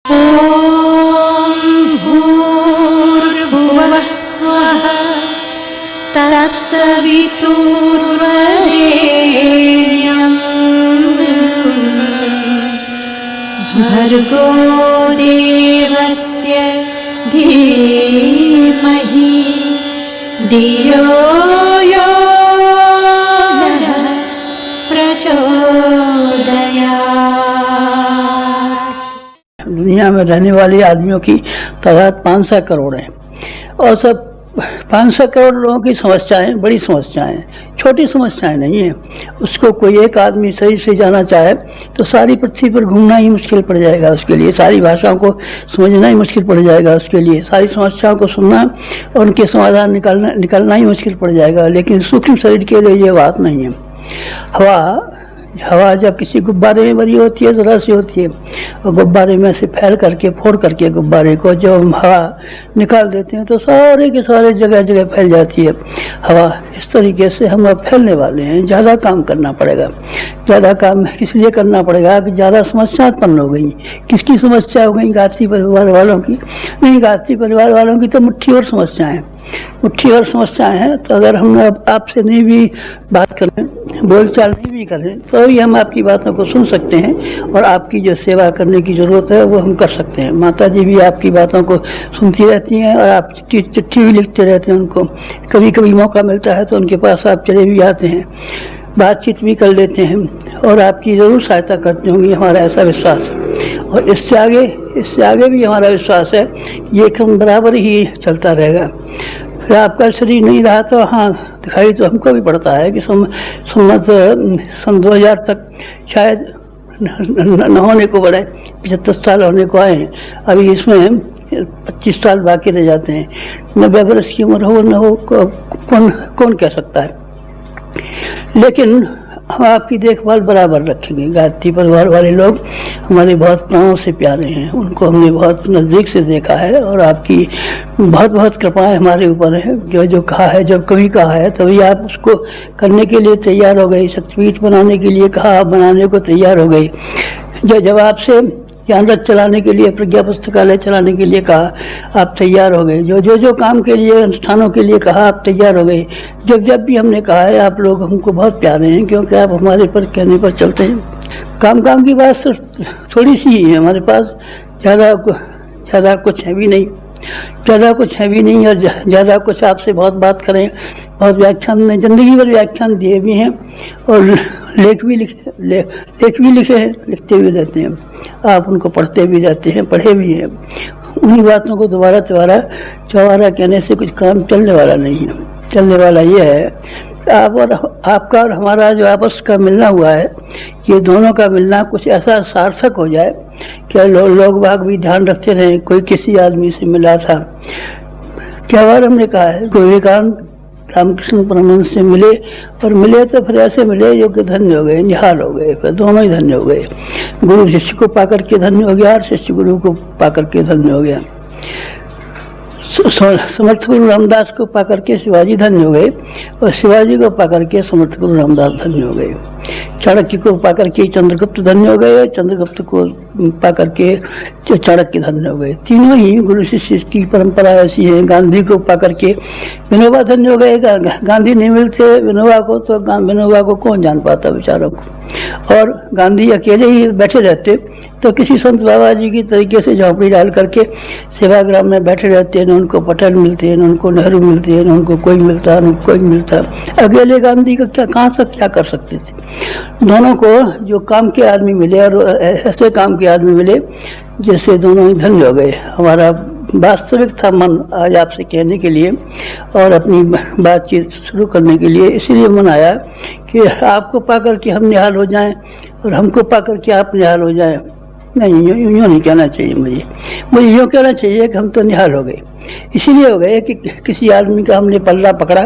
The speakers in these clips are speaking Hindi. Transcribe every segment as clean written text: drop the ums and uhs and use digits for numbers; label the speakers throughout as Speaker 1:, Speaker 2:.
Speaker 1: भूर्भुवः स्वः तत्सवितुर्वरेण्यम् भर्गो देवस्य धीमहि धियो यो नः प्रचोदयात्।
Speaker 2: दुनिया में रहने वाले आदमियों की तादाद 500 करोड़ है और सब 500 करोड़ लोगों की समस्याएं बड़ी समस्याएं, छोटी समस्याएं नहीं है। उसको कोई एक आदमी सही से जाना चाहे तो सारी पृथ्वी पर घूमना ही मुश्किल पड़ जाएगा उसके लिए, सारी भाषाओं को समझना ही मुश्किल पड़ जाएगा उसके लिए, सारी समस्याओं को सुनना और उनके समाधान निकालना ही मुश्किल पड़ जाएगा। लेकिन सूक्ष्म शरीर के लिए ये बात नहीं है। हवा जब किसी गुब्बारे में भरी होती है जरा सी होती है और गुब्बारे में से फैल करके फोड़ करके गुब्बारे को जब हम हवा निकाल देते हैं तो सारे के सारे जगह जगह फैल जाती है हवा। इस तरीके से हम अब फैलने वाले हैं। ज़्यादा काम करना पड़ेगा। ज़्यादा काम इसलिए करना पड़ेगा कि ज़्यादा समस्या उत्पन्न हो गई। किसकी समस्या हो गई? गायत्री परिवार वालों की नहीं, गायत्री परिवार वालों की तो मुट्ठी और समस्याएं हैं। तो अगर हम आपसे नहीं भी बात करें, बोलचाल नहीं भी करें, तो भी हम आपकी बातों को सुन सकते हैं और आपकी जो सेवा करने की जरूरत है वो हम कर सकते हैं। माता जी भी आपकी बातों को सुनती रहती हैं और आप चिट्ठी भी लिखते रहते हैं उनको। कभी कभी मौका मिलता है तो उनके पास आप चले भी आते हैं, बातचीत भी कर लेते हैं और आपकी जरूर सहायता करते होंगी, हमारा ऐसा विश्वास है। और इससे आगे भी हमारा विश्वास है ये क्रम बराबर ही चलता रहेगा। फिर आपका शरीर नहीं रहा तो हाँ, दिखाई तो हमको भी पड़ता है कि सन 2000 तक शायद न होने को बढ़े, 75 साल होने को आए। अभी इसमें 25 साल बाकी रह जाते हैं। 90 वर्ष की उम्र हो न हो कौन कह सकता है। लेकिन हम आपकी देखभाल बराबर रखेंगे। गायत्री परिवार वाले लोग हमारे बहुत प्राणों से प्यारे हैं, उनको हमने बहुत नज़दीक से देखा है और आपकी बहुत बहुत कृपाएं हमारे ऊपर है। जो कहा है, जब कभी कहा है तभी आप उसको करने के लिए तैयार हो गए। शक्तिपीठ बनाने के लिए कहा, आप बनाने को तैयार हो गए। जब आपसे ज्ञान रथ चलाने के लिए, प्रज्ञा पुस्तकालय चलाने के लिए कहा, आप तैयार हो गए। जो काम के लिए, अनुष्ठानों के लिए कहा, आप तैयार हो गए। जब भी हमने कहा है, आप लोग हमको बहुत प्यारे हैं क्योंकि आप हमारे पर कहने पर चलते हैं। काम की बात थोड़ी सी ही है हमारे पास, ज़्यादा कुछ है भी नहीं और ज़्यादा कुछ आपसे बहुत बात करें। बहुत व्याख्यान में जिंदगी भर व्याख्यान दिए भी हैं और लेख भी लिखे हैं, लिखते भी रहते हैं। आप उनको पढ़ते भी रहते हैं, पढ़े भी हैं। उन्हीं बातों को दोबारा चौबारा कहने से कुछ काम चलने वाला नहीं है। चलने वाला ये है आपका और हमारा जो आपस का मिलना हुआ है, ये दोनों का मिलना कुछ ऐसा सार्थक हो जाए कि लोग बाग भी ध्यान रखते रहें। कोई किसी आदमी से मिला था, क्या बार हमने कहा है, विवेकानंद रामकृष्ण परमहंस से मिले तो फिर ऐसे मिले जो कि धन्य हो गए, निहाल हो गए, फिर दोनों ही धन्य हो गए। गुरु शिष्य को पाकर के धन्य हो गया और शिष्य गुरु को पाकर के धन्य हो गया। समर्थ गुरु रामदास को पाकर के शिवाजी धन्य हो गए और शिवाजी को पाकर के समर्थ गुरु रामदास धन्य हो गए। चाणक्य को पाकर के चंद्रगुप्त धन्य हो गए, चंद्रगुप्त को पाकर के चाणक्य धन्य हो गए। तीनों ही गुरु शिष्य की परंपरा ऐसी है। गांधी को पाकर के विनोबा धन्य हो गए। गांधी नहीं मिलते विनोबा को तो विनोबा को कौन जान पाता बेचारों को। और गांधी अकेले ही बैठे रहते तो किसी संत बाबा जी की तरीके से झोंपड़ी डाल करके सेवाग्राम में बैठे रहते हैं, न उनको पटेल मिलते हैं, न उनको नेहरू मिलते हैं, न उनको कोई मिलता, न कोई मिलता। अकेले गांधी का कहाँ तक क्या कर सकते थे। दोनों को जो काम के आदमी मिले और ऐसे काम के आदमी मिले जैसे दोनों ही धन्य हो गए। हमारा वास्तविक था मन आज आपसे कहने के लिए और अपनी बातचीत शुरू करने के लिए, इसीलिए मन आया कि आपको पाकर के हम निहाल हो जाएं और हमको पाकर के आप निहाल हो जाएं। नहीं, यूँ नहीं कहना चाहिए। मुझे यूँ कहना चाहिए कि हम तो निहाल हो गए। इसीलिए हो गए कि किसी आदमी का हमने पल्ला पकड़ा।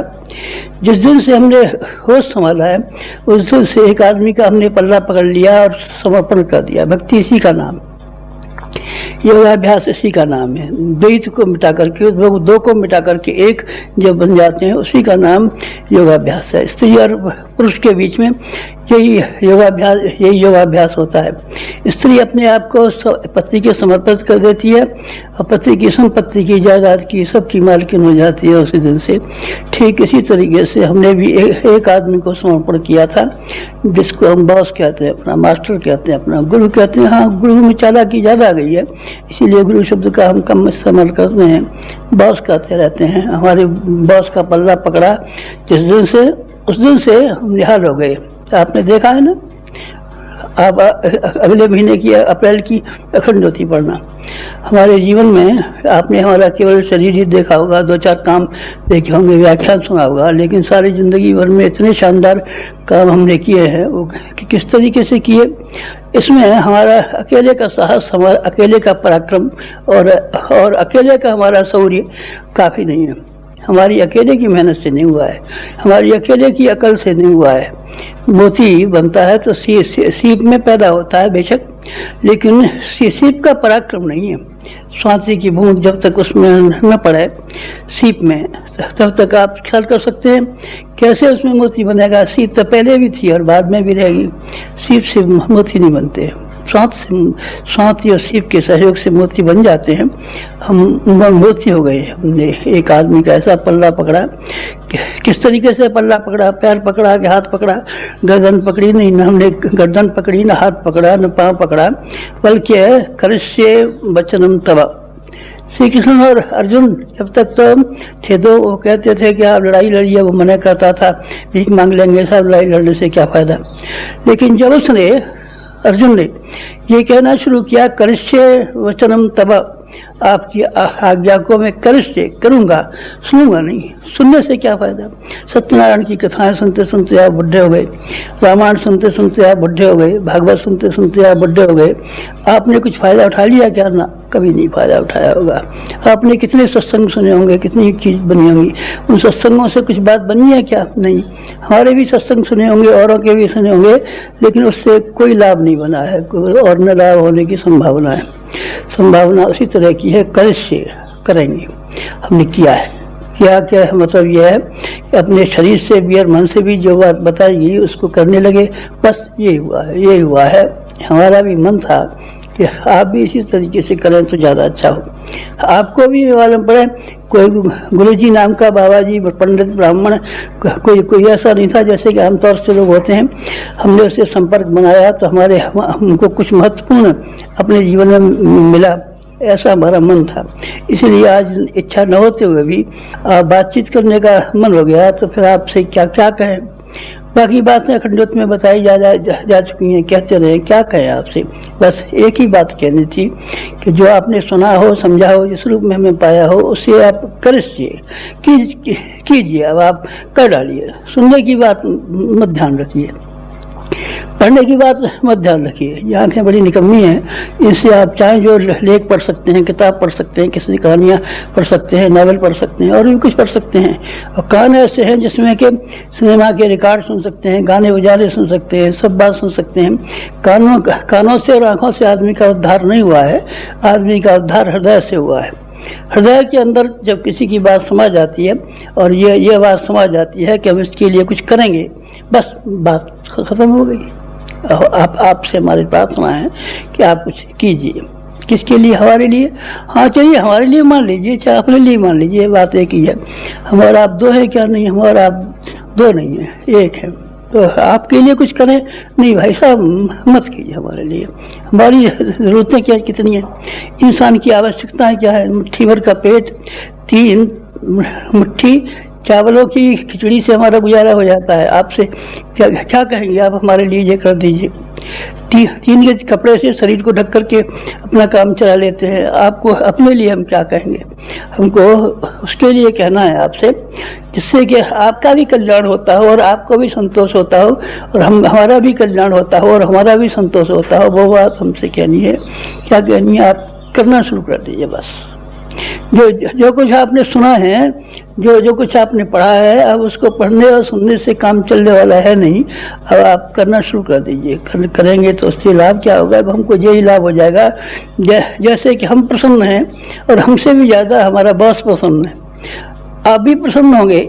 Speaker 2: जिस दिन से हमने होश संभाला है उस दिन से एक आदमी का हमने पल्ला पकड़ लिया और समर्पण कर दिया। भक्ति इसी का नाम। योगाभ्यास इसी का नाम है। द्वैत को मिटा करके, दो को मिटा करके एक जब बन जाते हैं, उसी का नाम योगाभ्यास है। स्त्री और पुरुष के बीच में यही योगाभ्यास होता है। स्त्री अपने आप को पति के समर्पित कर देती है और पति की संपत्ति की, जायदाद की, सबकी मालकिन हो जाती है उसी दिन से। ठीक इसी तरीके से हमने भी एक आदमी को समर्पण किया था, जिसको हम बॉस कहते हैं, अपना मास्टर कहते हैं, अपना गुरु कहते हैं। हाँ, गुरु में चालाकी ज़्यादा आ गई है, इसीलिए गुरु शब्द का हम कम इस्तेमाल करते हैं, बॉस कहते रहते हैं। हमारे बॉस का पल्ला पकड़ा जिस दिन से, उस दिन से हम निहाल हो गए। आपने देखा है ना, आप अगले महीने की अप्रैल की अखंड ज्योति पढ़ना। हमारे जीवन में आपने हमारा केवल शरीर ही देखा होगा, 2-4 काम देखे होंगे, व्याख्यान सुना होगा, लेकिन सारी जिंदगी भर में इतने शानदार काम हमने किए हैं, वो किस तरीके से किए। इसमें हमारा अकेले का साहस, हमारा अकेले का पराक्रम और अकेले का हमारा शौर्य काफ़ी नहीं है। हमारी अकेले की मेहनत से नहीं हुआ है, हमारी अकेले की अकल से नहीं हुआ है। मोती बनता है तो सीप में पैदा होता है बेशक, लेकिन सीप का पराक्रम नहीं है। स्वाति की बूंद जब तक उसमें न पड़े सीप में, तब तक आप ख्याल कर सकते हैं कैसे उसमें मोती बनेगा। सीप तो पहले भी थी और बाद में भी रहेगी, सीप से मोती नहीं बनते। स्वाति और सीप के सहयोग से मोती बन जाते हैं। हम मोती हो गए। हमने एक आदमी का ऐसा पल्ला पकड़ा, किस तरीके से पल्ला पकड़ा, पैर पकड़ा कि हाथ पकड़ा, गर्दन पकड़ी नहीं, न हमने गर्दन पकड़ी, न हाथ पकड़ा, न पांव पकड़ा, बल्कि करिष्ये वचनम तव। श्री कृष्ण और अर्जुन जब तक तो थे तो वो कहते थे कि आप लड़ाई लड़िए, वो मना करता था, भीख मांग लेंगे, सब लड़ाई लड़ने से क्या फायदा। लेकिन जब उसने, अर्जुन ने ये कहना शुरू किया, करिष्ये वचनम तव, आपकी आज्ञा को मैं करिष्ये करूंगा, सुनूंगा नहीं, सुनने से क्या फायदा। सत्यनारायण की कथाएं सुनते सुनते आप बुढ़े हो गए, रामायण सुनते सुनते आप बुढ़े हो गए, भागवत सुनते सुनते आप बुढ़े हो गए। आपने कुछ फायदा उठा लिया क्या? ना, कभी नहीं फायदा उठाया होगा। आपने कितने सत्संग सुने होंगे, कितनी चीज बनी होंगी, उन सत्संगों से कुछ बात बनी है क्या? नहीं। हमारे भी सत्संग सुने होंगे, औरों के भी सुने होंगे, लेकिन उससे कोई लाभ नहीं बना है और न लाभ होने की संभावना है। संभावना उसी तरह की है, करिष्ये करेंगे। हमने किया है, क्या है, मतलब यह है कि अपने शरीर से भी और मन से भी जो बात बताई गई उसको करने लगे, बस ये हुआ है। हमारा भी मन था कि आप भी इसी तरीके से करें तो ज़्यादा अच्छा हो। आपको भी मालूम पड़े, कोई गुरुजी नाम का बाबा जी पंडित ब्राह्मण कोई ऐसा नहीं था जैसे कि आमतौर से लोग होते हैं। हमने उससे संपर्क बनाया तो हमको कुछ महत्वपूर्ण अपने जीवन में मिला, ऐसा हमारा मन था। इसलिए आज इच्छा न होते हुए भी बातचीत करने का मन हो गया, तो फिर आपसे क्या कहें। बाकी बातें अखंड ज्योति में बताई जा चुकी हैं, कहते रहे, क्या कहें आपसे। बस एक ही बात कहनी थी कि जो आपने सुना हो, समझा हो, जिस रूप में हमें पाया हो, उसे आप करिष्ये कीजिए। अब आप कर डालिए। सुनने की बात मत ध्यान रखिए, पढ़ने की बात मत ध्यान रखिए। ये आंखें बड़ी निकम्मी हैं, इनसे आप चाहें जो लेख पढ़ सकते हैं, किताब पढ़ सकते हैं, किसी कहानियाँ पढ़ सकते हैं, नावल पढ़ सकते हैं, और भी कुछ पढ़ सकते हैं। और कान ऐसे हैं जिसमें कि सिनेमा के रिकॉर्ड सुन सकते हैं, गाने बजाने सुन सकते हैं, सब बात सुन सकते हैं। कानों से और आँखों से आदमी का उद्धार नहीं हुआ है, आदमी का उद्धार हृदय से हुआ है। हृदय के अंदर जब किसी की बात समझ जाती है और ये बात समझ जाती है कि हम इसके लिए कुछ करेंगे, बस बात खत्म हो गई। आपसे हमारी प्रार्थना है कि आप कुछ कीजिए। किसके लिए? हमारे लिए। हाँ, चलिए हमारे लिए मान लीजिए, चाहे अपने लिए मान लीजिए, बात एक ही है। हमारा आप दो है क्या? नहीं, हमारा आप दो नहीं है, एक है। तो आपके लिए कुछ करें? नहीं भाई साहब, मत कीजिए हमारे लिए। हमारी जरूरतें क्या, कितनी है, इंसान की आवश्यकताएं क्या है। मुट्ठी भर का पेट, 3 मुट्ठी चावलों की खिचड़ी से हमारा गुजारा हो जाता है। आपसे क्या कहेंगे आप? हमारे लिए ये कर दीजिए। 3 गज कपड़े से शरीर को ढक करके अपना काम चला लेते हैं। आपको अपने लिए हम क्या कहेंगे? हमको उसके लिए कहना है आपसे जिससे कि आपका भी कल्याण होता हो और आपको भी संतोष होता हो और हमारा भी कल्याण होता हो और हमारा भी संतोष होता हो। वो बात हमसे कहनी है। क्या कहनी है? आप करना शुरू कर दीजिए बस। जो जो कुछ आपने सुना है, जो कुछ आपने पढ़ा है, अब उसको पढ़ने और सुनने से काम चलने वाला है नहीं। अब आप करना शुरू कर दीजिए। करेंगे तो उससे लाभ क्या होगा? अब हमको यही लाभ हो जाएगा, जैसे कि हम प्रसन्न हैं और हमसे भी ज़्यादा हमारा बॉस प्रसन्न है। आप भी प्रसन्न होंगे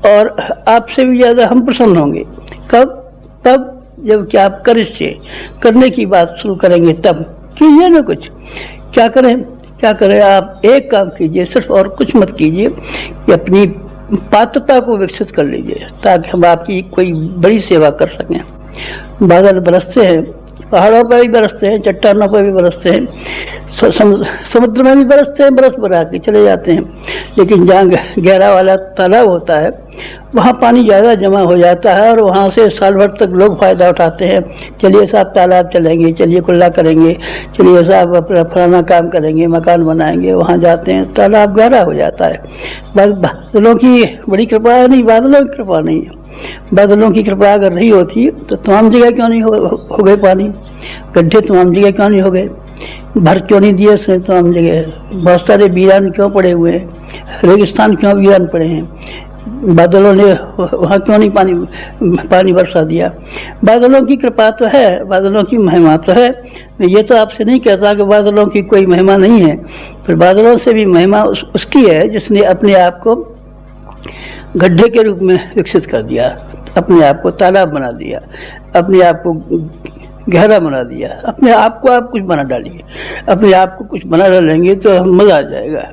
Speaker 2: और आपसे भी ज़्यादा हम प्रसन्न होंगे। कब? तब जब कि आप करने की बात शुरू करेंगे, तब कीजिए ना कुछ। क्या करें? आप एक काम कीजिए सिर्फ, और कुछ मत कीजिए, कि अपनी पात्रता को विकसित कर लीजिए ताकि हम आपकी कोई बड़ी सेवा कर सकें। बादल बरसते हैं, पहाड़ों पर भी बरसते हैं, चट्टानों पर भी बरसते हैं, समुद्र में भी बरसते हैं, बरस बरा के चले जाते हैं। लेकिन जहाँ गहरा वाला तालाब होता है वहाँ पानी ज़्यादा जमा हो जाता है और वहाँ से साल भर तक लोग फ़ायदा उठाते हैं। चलिए साहब तालाब चलेंगे, चलिए कुल्ला करेंगे, चलिए साहब अपना फलाना काम करेंगे, मकान बनाएंगे। वहाँ जाते हैं, तालाब गहरा हो जाता है। बादलों की बड़ी कृपा है? नहीं, बादलों की कृपा नहीं है। बादलों की कृपा अगर नहीं होती तो तमाम जगह क्यों नहीं हो गए पानी? गड्ढे तमाम जगह क्यों नहीं हो गए? भर क्यों नहीं दिए उसने तमाम जगह? बहुत सारे वीरान क्यों पड़े हुए हैं? रेगिस्तान क्यों वीरान पड़े हैं? बादलों ने वहाँ क्यों नहीं पानी बरसा दिया? बादलों की कृपा तो है, बादलों की महिमा तो है। मैं ये तो आपसे नहीं कहता कि बादलों की कोई महिमा नहीं है, पर बादलों से भी महिमा उसकी है जिसने अपने आप को गड्ढे के रूप में विकसित कर दिया, अपने आप को तालाब बना दिया, अपने आप को गहरा बना दिया। अपने आप को आप कुछ बना डालिए, अपने आप को कुछ बना डालेंगे तो मजा आ जाएगा।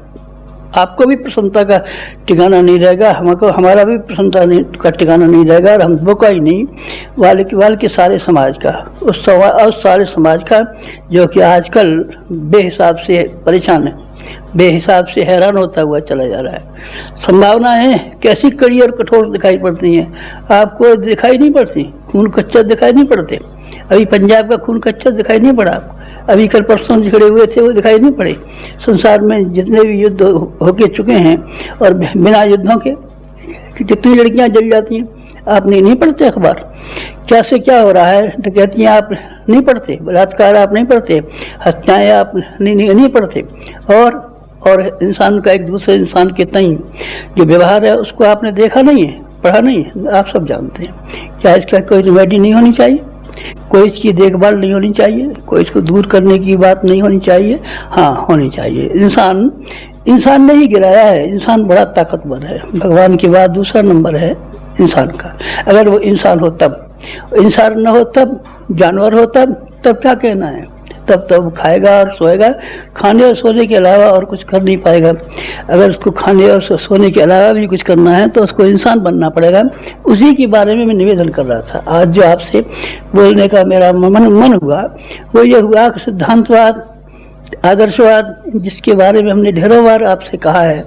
Speaker 2: आपको भी प्रसन्नता का ठिकाना नहीं रहेगा, हमको हमारा भी प्रसन्नता का ठिकाना नहीं रहेगा, और हम का ही नहीं वाल के सारे समाज का, उस सारे समाज का जो कि आजकल बेहिसाब से परेशान है, बेहिसाब से हैरान होता हुआ चला जा रहा है। संभावनाएं कैसी कड़ी और कठोर दिखाई पड़ती हैं, आपको दिखाई नहीं पड़ती? खून कच्चा दिखाई नहीं पड़ते? अभी पंजाब का खून कच्चा दिखाई नहीं पड़ा आपको? अभी कल परसों झगड़े हुए थे, वो दिखाई नहीं पड़े? संसार में जितने भी युद्ध होके चुके हैं और बिना युद्धों के कितनी लड़कियां जल जाती हैं, आप नहीं पढ़ते अखबार? क्या से क्या हो रहा है? डकैतियां आप नहीं पढ़ते? बलात्कार आप नहीं पढ़ते? हत्याएं आप नहीं पढ़ते? और इंसान का एक दूसरे इंसान के तई जो व्यवहार है उसको आपने देखा नहीं है, पढ़ा नहीं है? आप सब जानते हैं। क्या इसका कोई रेमेडी नहीं होनी चाहिए? कोई इसकी देखभाल नहीं होनी चाहिए? कोई इसको दूर करने की बात नहीं होनी चाहिए? हाँ, होनी चाहिए। इंसान ने ही गिराया है। इंसान बड़ा ताकतवर है, भगवान के बाद दूसरा नंबर है इंसान का। अगर वो इंसान हो तब, इंसान न हो तब, जानवर हो तब क्या कहना है? तब वो खाएगा और सोएगा, खाने और सोने के अलावा और कुछ कर नहीं पाएगा। अगर उसको खाने और सोने के अलावा भी कुछ करना है तो उसको इंसान बनना पड़ेगा। उसी के बारे में मैं निवेदन कर रहा था। आज जो आपसे बोलने का मेरा मन हुआ वो ये हुआ कि सिद्धांतवाद, आदर्शवाद, जिसके बारे में हमने ढेरों बार आपसे कहा है,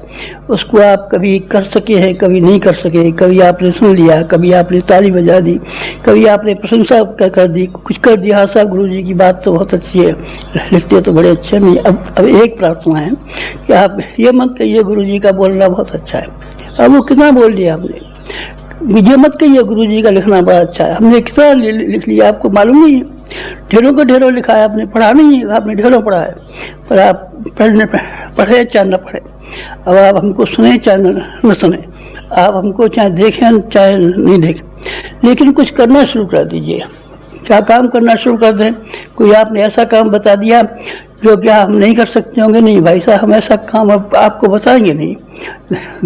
Speaker 2: उसको आप कभी कर सके हैं, कभी नहीं कर सके। कभी आपने सुन लिया, कभी आपने ताली बजा दी, कभी आपने प्रशंसा कर दी, कुछ कर दिया। हाँ साहब, गुरु जी की बात तो बहुत अच्छी है, लिखते तो बड़े अच्छे नहीं। अब एक प्रार्थना है कि आप ये मत कहिए गुरु जी का बोलना बहुत अच्छा है। अब वो कितना बोल दिया हमने, ये मत कहिए गुरु जी का लिखना बड़ा अच्छा है। हमने कितना लिख लिया आपको मालूम नहीं है? ढेरों को ढेरों लिखा है, आपने पढ़ा नहीं है? आपने ढेरों पढ़ा है, पर आप पढ़े चाहे न पढ़े। अब आप हमको सुने चाहे न सुने, आप हमको चाहे देखें चाहे नहीं देखें, लेकिन कुछ करना शुरू कर दीजिए। क्या काम करना शुरू कर दें? कोई आपने ऐसा काम बता दिया जो क्या हम नहीं कर सकते होंगे? नहीं भाई साहब, हम ऐसा काम अब आपको बताएंगे नहीं।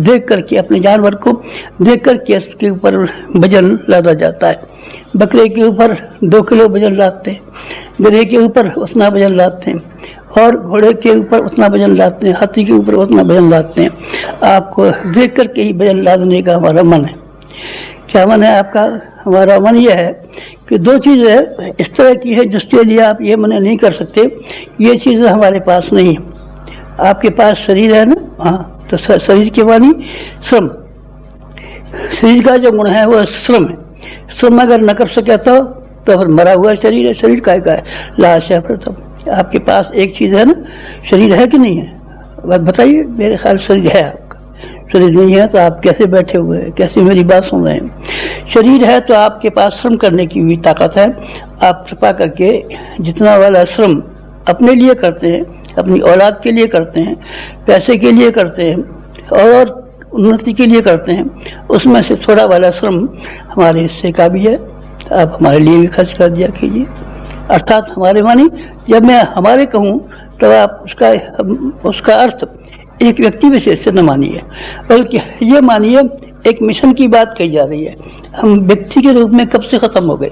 Speaker 2: देख करके, अपने जानवर को देख करके उसके ऊपर वजन लादा जाता है। बकरे के ऊपर 2 किलो वजन लाते हैं, गधे के ऊपर उतना वजन लाते हैं, और घोड़े के ऊपर उतना वजन लाते हैं, हाथी के ऊपर उतना वजन लाते हैं। आपको देख करके ही वजन लादने का हमारा मन है। क्या मन है आपका? हमारा मन यह है कि 2 चीज़ें इस तरह की है जिसके लिए आप ये मना नहीं कर सकते। ये चीज़ें हमारे पास नहीं है। आपके पास शरीर है ना? हाँ, तो शरीर के मानी श्रम। शरीर का जो गुण है वो श्रम है। श्रम अगर न कर सके तो फिर मरा हुआ शरीर है। शरीर का है, लाश है। फिर तो आपके पास एक चीज़ है ना, शरीर है कि नहीं है? बस बताइए। मेरे ख्याल शरीर है आपका। शरीर नहीं है तो आप कैसे बैठे हुए हैं, कैसे मेरी बात सुन रहे हैं? शरीर है तो आपके पास श्रम करने की भी ताकत है। आप कृपा करके जितना वाला श्रम अपने लिए करते हैं, अपनी औलाद के लिए करते हैं, पैसे के लिए करते हैं और उन्नति के लिए करते हैं, उसमें से थोड़ा वाला श्रम हमारे हिस्से का भी है, आप हमारे लिए भी खर्च कर दिया कीजिए। अर्थात हमारे मानी, जब मैं हमारे कहूँ तो आप उसका अर्थ एक व्यक्ति विशेष से न मानिए, बल्कि ये मानिए एक मिशन की बात कही जा रही है। हम व्यक्ति के रूप में कब से खत्म हो गए,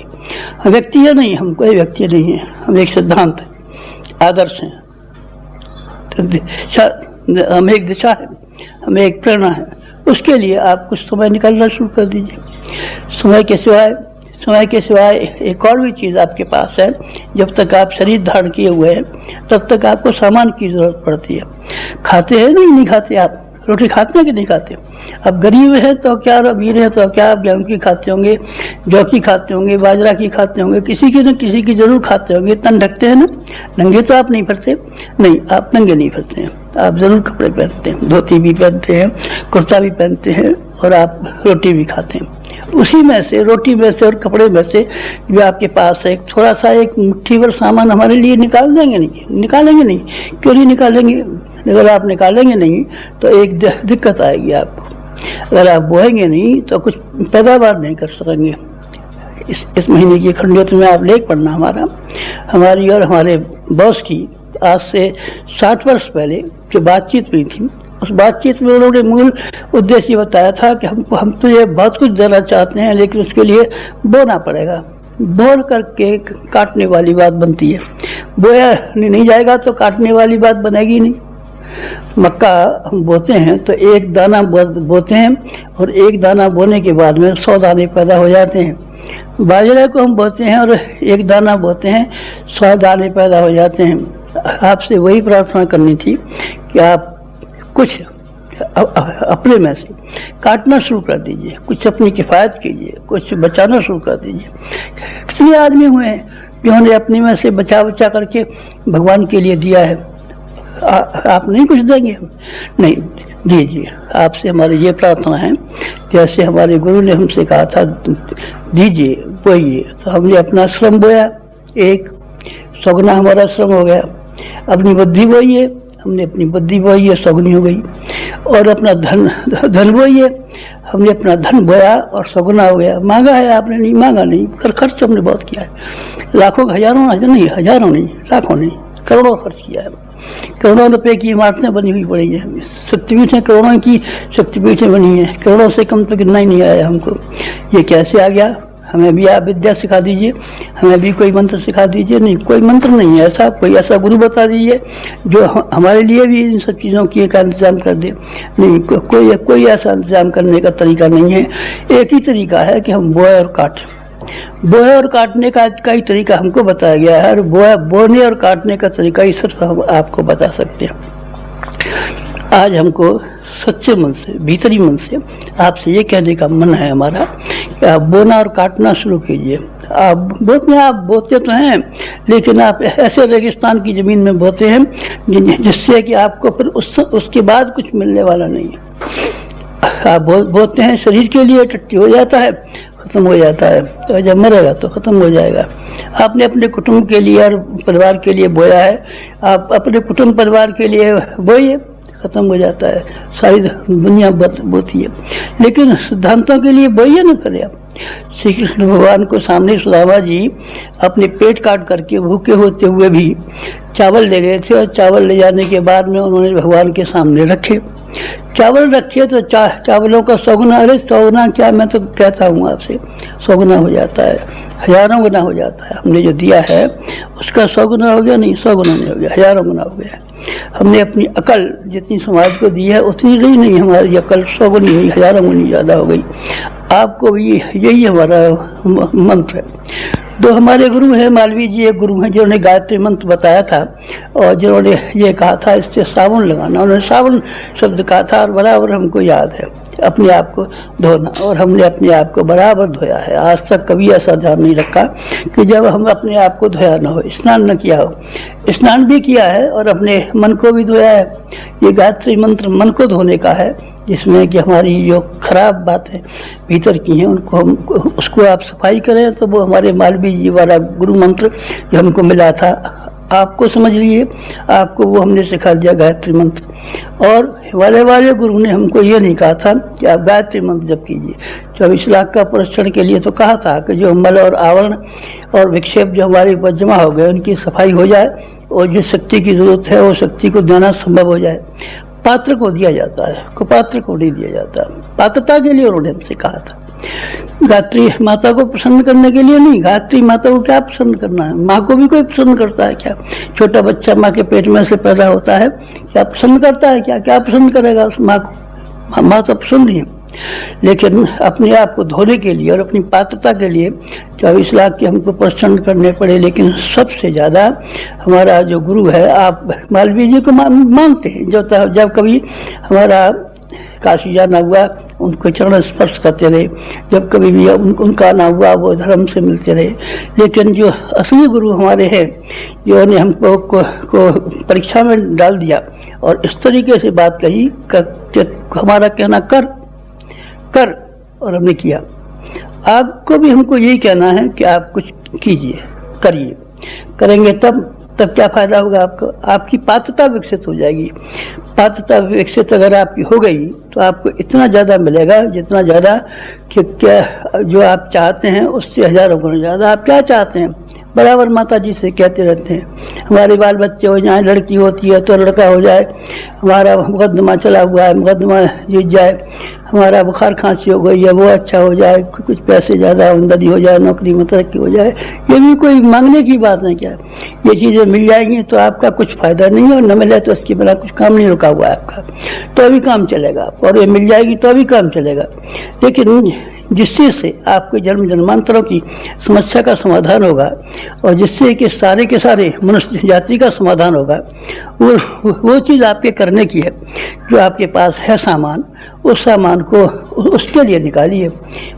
Speaker 2: हम व्यक्ति है नहीं, हम कोई व्यक्ति नहीं है, हम एक सिद्धांत है, आदर्श है, हम एक दिशा है, हमें एक प्रेरणा है। उसके लिए आप कुछ समय निकालना शुरू कर दीजिए। समय के सिवाय एक और भी चीज़ आपके पास है। जब तक आप शरीर धारण किए हुए हैं तब तक आपको सामान की जरूरत पड़ती है। खाते हैं नहीं खाते, आप रोटी खाते हैं कि नहीं खाते? अब गरीब है तो क्या, अमीर है तो क्या, आप गेहूं की खाते होंगे, जौ की खाते होंगे, बाजरा की खाते होंगे, किसी की न किसी की जरूर खाते होंगे। तन ढकते हैं ना, नंगे तो आप नहीं फिरते, नहीं आप नंगे नहीं फिरते हैं, आप जरूर कपड़े पहनते हैं, धोती भी पहनते हैं, कुर्ता भी पहनते हैं और आप रोटी भी खाते हैं। उसी में से, रोटी में से और कपड़े में से जो आपके पास है, थोड़ा सा एक मुट्ठी भर सामान हमारे लिए निकाल देंगे नहीं? निकालेंगे नहीं? क्यों नहीं निकालेंगे? अगर आप निकालेंगे नहीं तो एक दिक्कत आएगी आपको। अगर आप बोएंगे नहीं तो कुछ पैदावार नहीं कर सकेंगे। इस महीने की खंडियों में आप लेख पढ़ना हमारी और हमारे बॉस की आज से 60 वर्ष पहले जो बातचीत हुई थी, उस बातचीत में उन्होंने मूल उद्देश्य बताया था कि हम तो ये बहुत कुछ देना चाहते हैं, लेकिन उसके लिए बोना पड़ेगा। बोर करके काटने वाली बात बनती है, बोया नहीं जाएगा तो काटने वाली बात बनेगी नहीं। मक्का हम बोते हैं तो एक दाना बोते हैं और एक दाना बोने के बाद में 100 दाने पैदा हो जाते हैं। बाजरे को हम बोते हैं और एक दाना बोते हैं, 100 दाने पैदा हो जाते हैं। आपसे वही प्रार्थना करनी थी कि आप कुछ अपने में से काटना शुरू कर दीजिए, कुछ अपनी किफ़ायत कीजिए, कुछ बचाना शुरू कर दीजिए। कितने आदमी हुए हैं जिन्होंने अपने में से बचा करके भगवान के लिए दिया है। आप नहीं कुछ देंगे? नहीं दीजिए। आपसे हमारी ये प्रार्थना है, जैसे हमारे गुरु ने हमसे कहा था दीजिए, बोइए, तो हमने अपना श्रम बोया, एक सौगुना हमारा श्रम हो गया। अपनी बुद्धि बोइए, हमने अपनी बुद्धि बोई है, सौगुनी हो गई। और अपना धन बोइए, हमने अपना धन बोया और सौगुना हो गया। मांगा है आपने? नहीं मांगा, नहीं खर्च हमने बहुत किया है, लाखों हजारों नहीं, हजारों नहीं, लाखों नहीं, करोड़ों खर्च किया है। करोड़ों रुपए की इमारतें बनी हुई पड़ी है, शक्तिपीठें करोड़ों की शक्तिपीठें बनी है, करोड़ों से कम तो गिनना ही नहीं आया हमको। ये कैसे आ गया? हमें भी आप विद्या सिखा दीजिए, हमें भी कोई मंत्र सिखा दीजिए। नहीं, कोई मंत्र नहीं है ऐसा, कोई ऐसा गुरु बता दीजिए जो हमारे लिए भी इन सब चीज़ों की का इंतजाम कर दे। नहीं, कोई ऐसा इंतजाम करने का तरीका नहीं है। एक ही तरीका है कि हम बोए और काटें। बोए और काटने का ही तरीका हमको बताया गया है, और बोने और काटने का तरीका ही सिर्फ हम आपको बता सकते हैं। आज हमको सच्चे मन से, भीतरी मन से आपसे ये कहने का मन है हमारा कि आप बोना और काटना शुरू कीजिए। आप बोते तो हैं, लेकिन आप ऐसे रेगिस्तान की जमीन में बोते हैं जिससे कि आपको फिर उसके बाद कुछ मिलने वाला नहीं है। आप बोते हैं शरीर के लिए, टट्टी हो जाता है, खत्म हो जाता है, तो जब मरेगा तो खत्म हो जाएगा। आपने अपने कुटुंब के लिए और परिवार के लिए बोया है, आप अपने कुटुंब परिवार के लिए बोइए, खत्म हो जाता है, सारी दुनिया बोती है। लेकिन सिद्धांतों के लिए बोइए ना करें आप। श्री कृष्ण भगवान को सामने सुदामा जी अपने पेट काट करके भूखे होते हुए भी चावल ले गए थे, और चावल ले जाने के बाद में उन्होंने भगवान के सामने रखे। चावल रखे तो चावलों का सौगुना, अरे सौगुना क्या, मैं तो कहता हूँ आपसे, सौगुना हो जाता है, हजारों गुना हो जाता है। हमने जो दिया है उसका सौगुना हो गया? नहीं, सौगुना नहीं हो गया, हजारों गुना हो गया। हमने अपनी अकल जितनी समाज को दी है उतनी रही नहीं, हमारी अकल सौगुनी हुई, हजारों गुनी ज़्यादा हो गई। आपको भी यही हमारा मंत्र है। दो हमारे गुरु हैं, मालवीय जी एक गुरु हैं जिन्होंने गायत्री मंत्र बताया था, और जिन्होंने ये कहा था इससे साबुन लगाना, उन्होंने साबुन शब्द कहा था, और बराबर हमको याद है अपने आप को धोना, और हमने अपने आप को बराबर धोया है। आज तक कभी ऐसा ध्यान नहीं रखा कि जब हम अपने आप को धोया ना हो, स्नान न किया हो। स्नान भी किया है और अपने मन को भी धोया है। ये गायत्री मंत्र मन को धोने का है, जिसमें कि हमारी जो खराब बातें भीतर की हैं उसको आप सफाई करें। तो वो हमारे मालवीय जी वाला गुरु मंत्र जो हमको मिला था आपको समझ लिए, आपको वो हमने सिखा दिया गायत्री मंत्र। और वाले गुरु ने हमको ये नहीं कहा था कि आप गायत्री मंत्र जप कीजिए। 24 लाख का पुरस्कार के लिए तो कहा था कि जो मल और आवरण और विक्षेप जो हमारे ऊपर जमा हो गए उनकी सफाई हो जाए, और जो शक्ति की जरूरत है वो शक्ति को देना संभव हो जाए। पात्र को दिया जाता है, कुपात्र को नहीं दिया जाता। पात्रता के लिए उन्होंने हमसे कहा था। गायत्री माता को प्रसन्न करने के लिए नहीं, गायत्री माता को क्या प्रसन्न करना है? माँ को भी कोई प्रसन्न करता है क्या? छोटा बच्चा माँ के पेट में से पैदा होता है, क्या प्रसन्न करता है क्या? क्या प्रसन्न करेगा उस माँ को? माँ तो प्रसन्न नहीं है। लेकिन अपने आप को धोने के लिए और अपनी पात्रता के लिए 24 लाख के हमको प्रसन्न करने पड़े। लेकिन सबसे ज्यादा हमारा जो गुरु है, आप मालवीय जी को मानते हैं। जब कभी हमारा काशी जाना हुआ, उनको चरण स्पर्श करते रहे, जब कभी भी उनका आना हुआ वो धर्म से मिलते रहे। लेकिन जो असली गुरु हमारे हैं, जिन्होंने हमको को परीक्षा में डाल दिया और इस तरीके से बात कही कि हमारा कहना कर, और हमने किया। आपको भी हमको यही कहना है कि आप कुछ कीजिए, करिए। करेंगे तब क्या फायदा होगा आपको? आपकी पात्रता विकसित हो जाएगी। पात्रता विकसित अगर आपकी हो गई तो आपको इतना ज़्यादा मिलेगा, जितना ज़्यादा कि क्या जो आप चाहते हैं उससे हजारों गुना ज़्यादा। आप क्या चाहते हैं? बराबर माता जी से कहते रहते हैं हमारे बाल बच्चे हो जाए, लड़की होती है तो लड़का हो जाए, हमारा मुकदमा चला हुआ है मुकदमा जीत जाए, हमारा बुखार खांसी हो गई है वो अच्छा हो जाए, कुछ पैसे ज़्यादा आमदनी हो जाए, नौकरी में तरक्की हो जाए। ये भी कोई मांगने की बात नहीं। क्या ये चीज़ें मिल जाएंगी तो आपका कुछ फायदा नहीं है, और न मिले तो इसके बिना कुछ काम नहीं रुका हुआ है आपका, तो अभी काम चलेगा। और ये मिल जाएगी तो अभी काम चलेगा। लेकिन जिससे से आपके जन्म जन्मांतरों की समस्या का समाधान होगा, और जिससे कि सारे के सारे मनुष्य जाति का समाधान होगा, वो चीज़ आपके करने की है। जो आपके पास है सामान, उस सामान को उसके लिए निकालिए,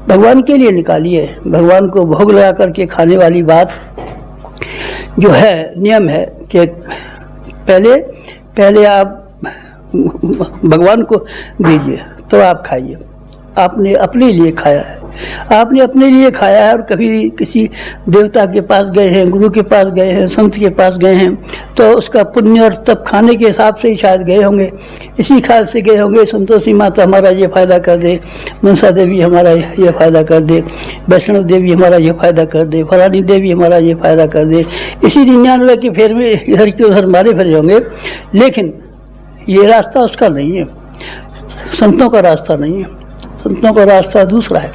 Speaker 2: भगवान के लिए निकालिए। भगवान को भोग लगा करके खाने वाली बात जो है, नियम है कि पहले आप भगवान को दीजिए तो आप खाइए। आपने अपने लिए खाया है, आपने अपने लिए खाया है। और कभी किसी देवता के पास गए हैं, गुरु के पास गए हैं, संत के पास गए हैं, तो उसका पुण्य और तब खाने के हिसाब से ही शायद गए होंगे। इसी ख्याल से गए होंगे संतोषी माता हमारा ये फायदा कर दे, मनसा देवी हमारा ये फायदा कर दे, वैष्णव देवी हमारा ये फायदा कर दे, फलानी देवी हमारा ये फायदा कर दे। इसी 99 के फेर में इधर के उधर मारे फिर होंगे। लेकिन ये रास्ता उसका नहीं है, संतों का रास्ता नहीं है। संतों का रास्ता दूसरा है।